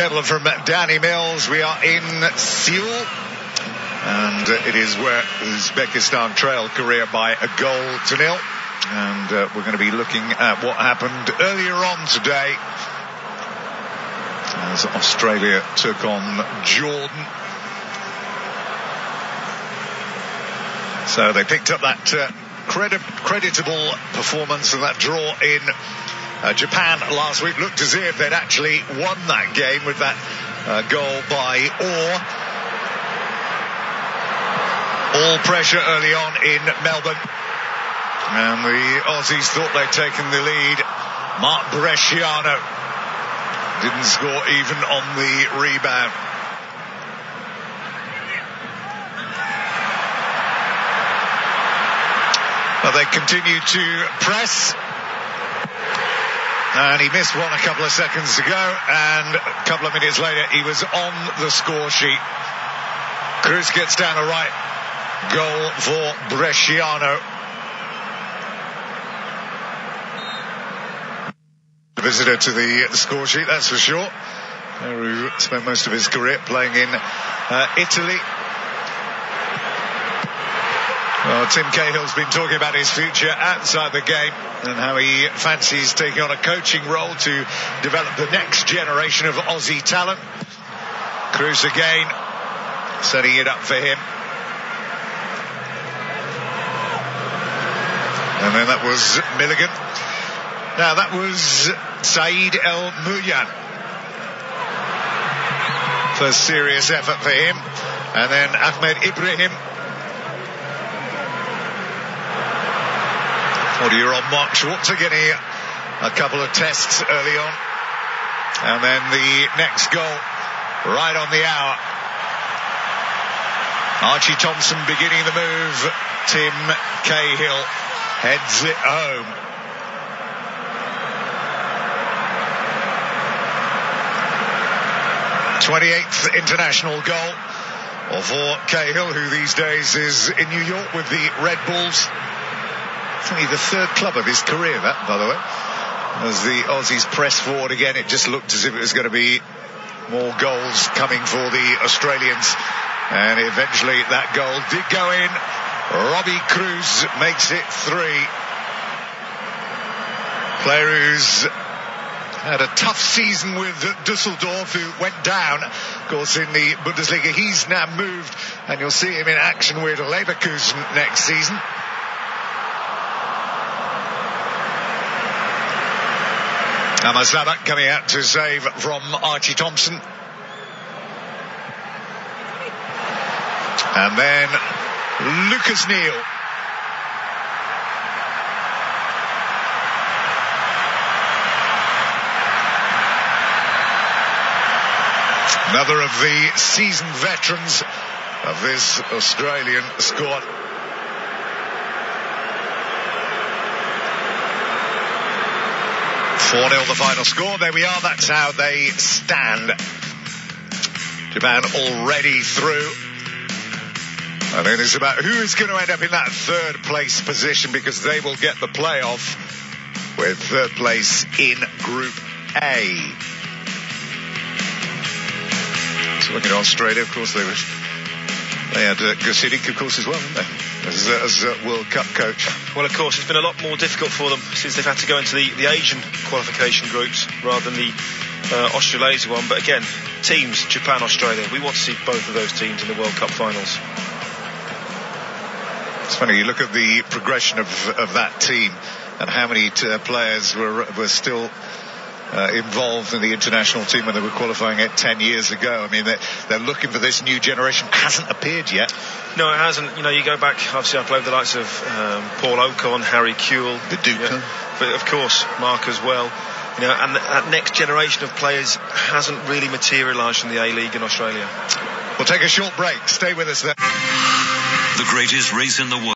medal from Danny Mills. We are in Seoul, and it is where Uzbekistan trailed Korea by 1-0. And we're going to be looking at what happened earlier on today as Australia took on Jordan. So they picked up that creditable performance and that draw in Japan last week. Looked as if they'd actually won that game with that goal by Orr. All pressure early on in Melbourne, and the Aussies thought they'd taken the lead. Mark Bresciano didn't score even on the rebound. But they continued to press, and he missed one a couple of seconds ago, and a couple of minutes later he was on the score sheet. Cruz gets down the right, goal for Bresciano. The visitor to the score sheet, that's for sure. Who spent most of his career playing in Italy. Well, Tim Cahill's been talking about his future outside the game and how he fancies taking on a coaching role to develop the next generation of Aussie talent. Cruz again, setting it up for him. And then that was Milligan. Now that was Saeed El Muyan. First serious effort for him. And then Ahmed Ibrahim. 40-year-old Mark Schwarzer getting a couple of tests early on. And then the next goal right on the hour. Archie Thompson beginning the move. Tim Cahill heads it home. '28th international goal for Cahill, who these days is in New York with the Red Bulls. It's only the third club of his career, that, by the way. As the Aussies press forward again, it just looked as if it was going to be more goals coming for the Australians. And eventually that goal did go in. Robbie Cruz makes it 3. Player who's had a tough season with Düsseldorf, who went down, of course, in the Bundesliga. He's now moved, and you'll see him in action with Leverkusen next season. Amazabat coming out to save from Archie Thompson. And then Lucas Neal. Another of the seasoned veterans of this Australian squad. (4-0) the final score. There we are. That's how they stand. Japan already through. And then it's about who is going to end up in that third place position, because they will get the playoff with third place in Group A. So looking at Australia, of course, they had Gusidik, of course, as well, didn't they? As World Cup coach. Well, of course, it's been a lot more difficult for them since they've had to go into the Asian qualification groups rather than the Australasia one. But again, teams, Japan, Australia, we want to see both of those teams in the World Cup finals. It's funny, you look at the progression of that team and how many players were still involved in the international team when they were qualifying it 10 years ago. I mean, they're looking for this new generation. Hasn't appeared yet. No, it hasn't. You know, you go back, obviously I played with the likes of Paul Ocon, Harry Kewell, the Duke, but of course Mark as well. You know, and that next generation of players hasn't really materialised in the A-League in Australia. We'll take a short break. Stay with us there. The greatest race in the world.